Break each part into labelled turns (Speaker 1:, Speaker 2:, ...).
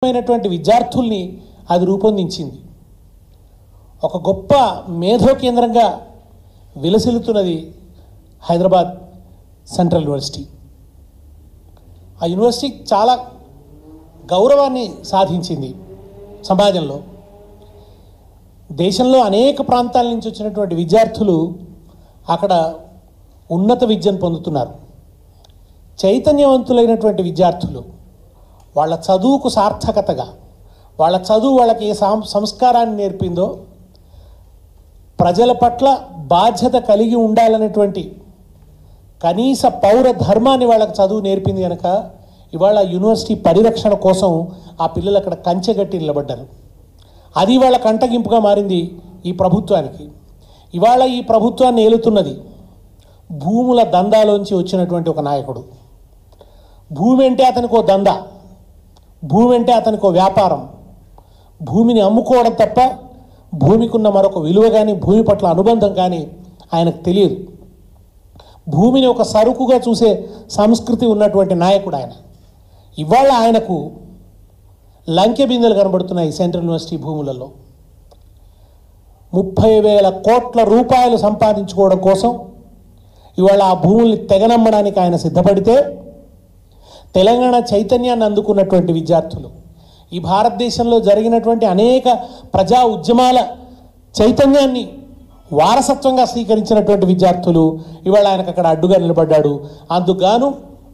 Speaker 1: విద్యార్థుల్ని అది రూపొందించింది. ఒక గొప్ప మేధో కేంద్రంగా విలసిల్లుతున్నది హైదరాబాద్ సెంట్రల్ యూనివర్సిటీ. ఆ యూనివర్సిటీ చాలా గౌరవాన్ని సాధించింది సమాజంలో. దేశంలో అనేక ప్రాంతాల నుంచి వచ్చినటువంటి విద్యార్థులు అక్కడ ఉన్నత విద్యను పొందుతున్నారు. చైతన్యవంతులైనటువంటి విద్యార్థులు వాళ్ళ చదువుకు సార్థకతగా, వాళ్ళ చదువు వాళ్ళకి ఏ సంస్కారాన్ని నేర్పిందో, ప్రజల పట్ల బాధ్యత కలిగి ఉండాలనేటువంటి కనీస పౌర ధర్మాన్ని వాళ్ళకి చదువు నేర్పింది కనుక ఇవాళ యూనివర్సిటీ పరిరక్షణ కోసం ఆ పిల్లలు అక్కడ కంచెగట్టి నిలబడ్డారు. అది వాళ్ళ కంటగింపుగా మారింది ఈ ప్రభుత్వానికి. ఇవాళ ఈ ప్రభుత్వాన్ని ఏలుతున్నది భూముల దందాలోంచి వచ్చినటువంటి ఒక నాయకుడు. భూమి అంటే అతనికి ఓ దందా, భూమి అంటే అతనికి ఓ వ్యాపారం. భూమిని అమ్ముకోవడం తప్ప భూమికి ఉన్న మరొక విలువ కానీ, భూమి పట్ల అనుబంధం కానీ ఆయనకు తెలియదు. భూమిని ఒక సరుకుగా చూసే సంస్కృతి ఉన్నటువంటి నాయకుడు ఆయన. ఇవాళ ఆయనకు లంకె బిందెలు కనబడుతున్నాయి సెంట్రల్ యూనివర్సిటీ భూములలో. 30,000 కోట్ల రూపాయలు సంపాదించుకోవడం కోసం ఇవాళ ఆ భూముల్ని తెగనమ్మడానికి ఆయన సిద్ధపడితే, తెలంగాణ చైతన్యాన్ని అందుకున్నటువంటి విద్యార్థులు, ఈ భారతదేశంలో జరిగినటువంటి అనేక ప్రజా ఉద్యమాల చైతన్యాన్ని వారసత్వంగా స్వీకరించినటువంటి విద్యార్థులు ఇవాళ ఆయనకు అక్కడ అడ్డుగా నిలబడ్డాడు. అందుకుగాను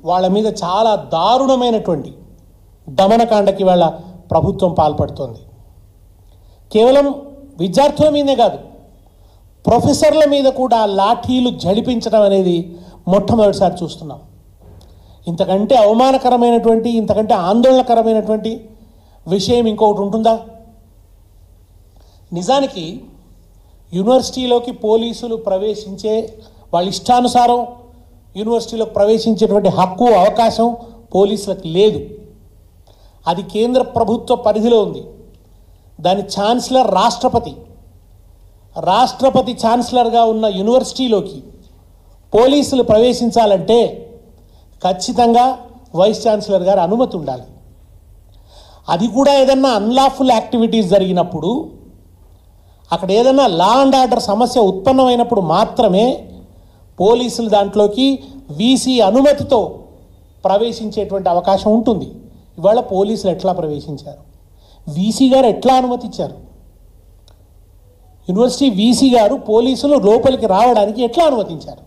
Speaker 1: వాళ్ళ మీద చాలా దారుణమైనటువంటి దమనకాండకి వాళ్ళ ప్రభుత్వం పాల్పడుతోంది. కేవలం విద్యార్థుల మీదే కాదు, ప్రొఫెసర్ల మీద కూడా లాఠీలు జడిపించడం అనేది మొట్టమొదటిసారి చూస్తున్నాం. ఇంతకంటే అవమానకరమైనటువంటి, ఇంతకంటే ఆందోళనకరమైనటువంటి విషయం ఇంకొకటి ఉంటుందా? నిజానికి యూనివర్సిటీలోకి పోలీసులు ప్రవేశించే, వాళ్ళ ఇష్టానుసారం యూనివర్సిటీలోకి ప్రవేశించేటువంటి హక్కు, అవకాశం పోలీసులకు లేదు. అది కేంద్ర ప్రభుత్వ పరిధిలో ఉంది. దాని ఛాన్సలర్ రాష్ట్రపతి. రాష్ట్రపతి ఛాన్సలర్గా ఉన్న యూనివర్సిటీలోకి పోలీసులు ప్రవేశించాలంటే ఖచ్చితంగా వైస్ ఛాన్సలర్ గారి అనుమతి ఉండాలి. అది కూడా ఏదన్నా అన్లాఫుల్ యాక్టివిటీస్ జరిగినప్పుడు, అక్కడ ఏదన్నా లా అండ్ ఆర్డర్ సమస్య ఉత్పన్నమైనప్పుడు మాత్రమే పోలీసులు దాంట్లోకి వీసీ అనుమతితో ప్రవేశించేటువంటి అవకాశం ఉంటుంది. ఇవాళ పోలీసులు ఎట్లా ప్రవేశించారు? వీసీ గారు ఎట్లా అనుమతించారు? యూనివర్సిటీ వీసీ గారు పోలీసులు లోపలికి రావడానికి ఎట్లా అనుమతించారు?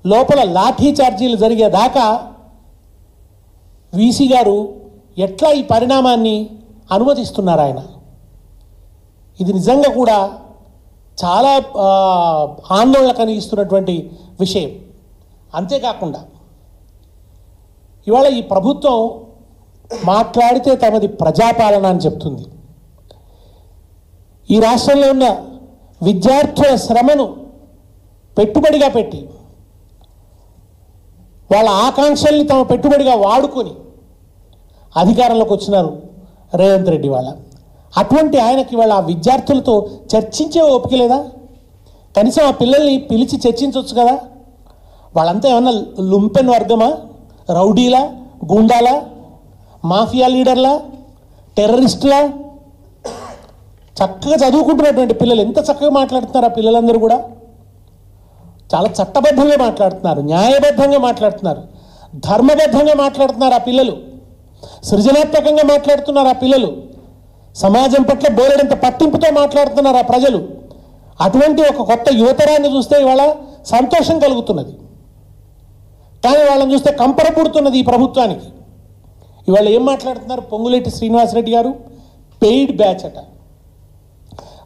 Speaker 1: లోపల లాఠీ చార్జీలు జరిగేదాకా వీసీ గారు ఎట్లా ఈ పరిణామాన్ని అనుమతిస్తున్నారు ఆయన? ఇది నిజంగా కూడా చాలా ఆందోళన కలిగిస్తున్నటువంటి విషయం. అంతేకాకుండా ఇవాళ ఈ ప్రభుత్వం మాట్లాడితే తమది ప్రజాపాలన అని చెప్తుంది. ఈ రాష్ట్రంలో ఉన్న విద్యార్థుల శ్రమను పెట్టుబడిగా పెట్టి, వాళ్ళ ఆకాంక్షల్ని తమ పెట్టుబడిగా వాడుకొని అధికారంలోకి వచ్చినారు రేవంత్ రెడ్డి వాళ్ళ. అటువంటి ఆయనకి వాళ్ళ ఆ విద్యార్థులతో చర్చించే ఓపిక లేదా? కనీసం ఆ పిల్లల్ని పిలిచి చర్చించవచ్చు కదా. వాళ్ళంతా ఏమన్నా లుంపెన్ వర్గమా, రౌడీలా, గుండాలా, మాఫియా లీడర్లా, టెర్రరిస్టులా? చక్కగా చదువుకుంటున్నటువంటి పిల్లలు ఎంత చక్కగా మాట్లాడుతున్నారు. ఆ పిల్లలందరూ కూడా చాలా చట్టబద్ధంగా మాట్లాడుతున్నారు, న్యాయబద్ధంగా మాట్లాడుతున్నారు, ధర్మబద్ధంగా మాట్లాడుతున్నారు. ఆ పిల్లలు సృజనాత్మకంగా మాట్లాడుతున్నారు. ఆ పిల్లలు సమాజం పట్ల బోలెడంత పట్టింపుతో మాట్లాడుతున్నారు ఆ ప్రజలు. అటువంటి ఒక కొత్త యువతరాన్ని చూస్తే ఇవాళ సంతోషం కలుగుతున్నది. కానీ వాళ్ళని చూస్తే కంపర పుడుతున్నది ఈ ప్రభుత్వానికి. ఇవాళ ఏం మాట్లాడుతున్నారు? పొంగులేటి శ్రీనివాసరెడ్డి గారు పెయిడ్ బ్యాచ్ అట,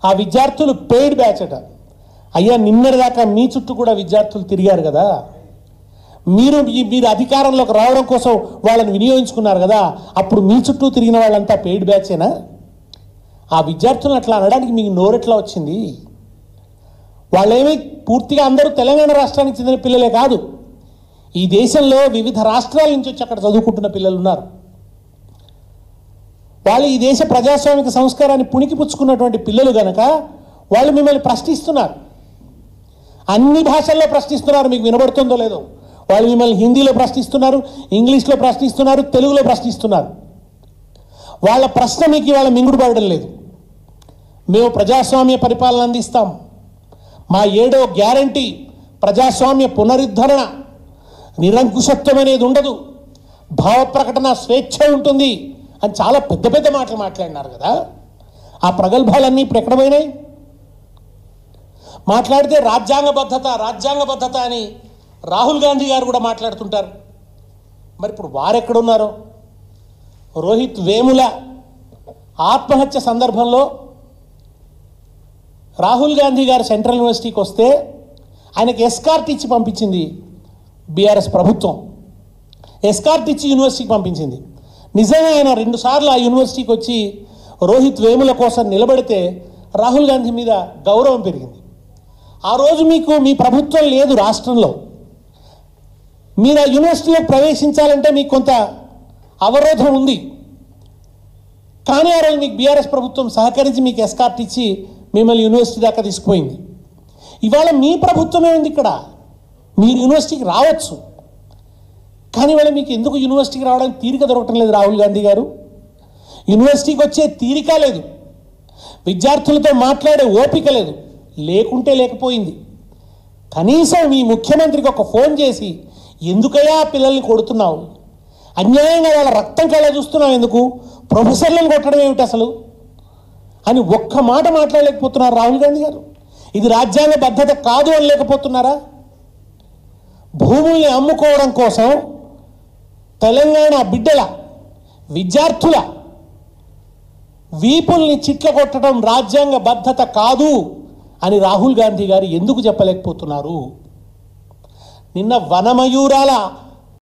Speaker 1: ఆ విద్యార్థులు పెయిడ్ బ్యాచ్ అట. అయ్యా, నిన్నటిదాకా మీ చుట్టూ కూడా విద్యార్థులు తిరిగారు కదా, మీరు అధికారంలోకి రావడం కోసం వాళ్ళని వినియోగించుకున్నారు కదా, అప్పుడు మీ చుట్టూ తిరిగిన వాళ్ళంతా పెయిడ్ బ్యాచేనా? ఆ విద్యార్థులను అట్లా అనడానికి మీకు నోరెట్లా వచ్చింది? వాళ్ళేమీ పూర్తిగా అందరూ తెలంగాణ రాష్ట్రానికి చెందిన పిల్లలే కాదు, ఈ దేశంలో వివిధ రాష్ట్రాల నుంచి వచ్చి అక్కడ చదువుకుంటున్న పిల్లలు ఉన్నారు. వాళ్ళు ఈ దేశ ప్రజాస్వామిక సంస్కారాన్ని పుణికిపుచ్చుకున్నటువంటి పిల్లలు కనుక వాళ్ళు మిమ్మల్ని ప్రశ్నిస్తున్నారు. అన్ని భాషల్లో ప్రశ్నిస్తున్నారు. మీకు వినబడుతుందో లేదో, వాళ్ళు మిమ్మల్ని హిందీలో ప్రశ్నిస్తున్నారు, ఇంగ్లీష్లో ప్రశ్నిస్తున్నారు, తెలుగులో ప్రశ్నిస్తున్నారు. వాళ్ళ ప్రశ్న మీకు ఇవాళ మింగుడుపడడం లేదు. మేము ప్రజాస్వామ్య పరిపాలన అందిస్తాం, మా 7వ గ్యారంటీ ప్రజాస్వామ్య పునరుద్ధరణ, నిరంకుశత్వం అనేది ఉండదు, భావ ప్రకటన స్వేచ్ఛ ఉంటుంది అని చాలా పెద్ద పెద్ద మాటలు మాట్లాడినారు కదా. ఆ ప్రగల్భాలన్నీ ఇప్పుడు ఎక్కడ పోయినాయి? మాట్లాడితే రాజ్యాంగబద్ధత అని రాహుల్ గాంధీ గారు కూడా మాట్లాడుతుంటారు. మరి ఇప్పుడు వారెక్కడున్నారో? రోహిత్ వేముల ఆత్మహత్య సందర్భంలో రాహుల్ గాంధీ గారు సెంట్రల్ యూనివర్సిటీకి వస్తే ఆయనకు ఎస్కార్ట్ ఇచ్చి పంపించింది బీఆర్ఎస్ ప్రభుత్వం. ఎస్కార్ట్ ఇచ్చి యూనివర్సిటీకి పంపించింది. నిజంగా ఆయన 2 సార్లు ఆ యూనివర్సిటీకి వచ్చి రోహిత్ వేముల కోసం నిలబడితే రాహుల్ గాంధీ మీద గౌరవం పెరిగింది. ఆ రోజు మీకు మీ ప్రభుత్వం లేదు రాష్ట్రంలో, మీరు ఆ యూనివర్సిటీలో ప్రవేశించాలంటే మీకు కొంత అవరోధం ఉంది. కానీ ఆ రోజు మీకు బీఆర్ఎస్ ప్రభుత్వం సహకరించి మీకు ఎస్కార్ట్ ఇచ్చి మిమ్మల్ని యూనివర్సిటీ దాకా తీసుకుపోయింది. ఇవాళ మీ ప్రభుత్వమే ఉంది ఇక్కడ, మీరు యూనివర్సిటీకి రావచ్చు. కానీ ఇవాళ మీకు ఎందుకు యూనివర్సిటీకి రావడానికి తీరిక దొరకటం లేదు? రాహుల్ గాంధీ గారు యూనివర్సిటీకి వచ్చే తీరిక లేదు, విద్యార్థులతో మాట్లాడే ఓపిక లేదు, లేకుంటే లేకపోయింది. కనీసం మీ ముఖ్యమంత్రికి ఒక ఫోన్ చేసి ఎందుకయ్యా పిల్లల్ని కొడుతున్నావు, అన్యాయంగా వాళ్ళ రక్తం కళ్ళ చూస్తున్నావు, ఎందుకు ప్రొఫెసర్లను కొట్టడం ఏమిటి అసలు అని ఒక్క మాట మాట్లాడలేకపోతున్నారు రాహుల్ గాంధీ గారు. ఇది రాజ్యాంగ బద్ధత కాదు అని లేకపోతున్నారా? భూముల్ని అమ్ముకోవడం కోసం తెలంగాణ బిడ్డల విద్యార్థుల వీపుల్ని చిట్ల కొట్టడం రాజ్యాంగ బద్ధత కాదు అని రాహుల్ గాంధీ గారు ఎందుకు చెప్పలేకపోతున్నారు? నిన్న వనమయూరాల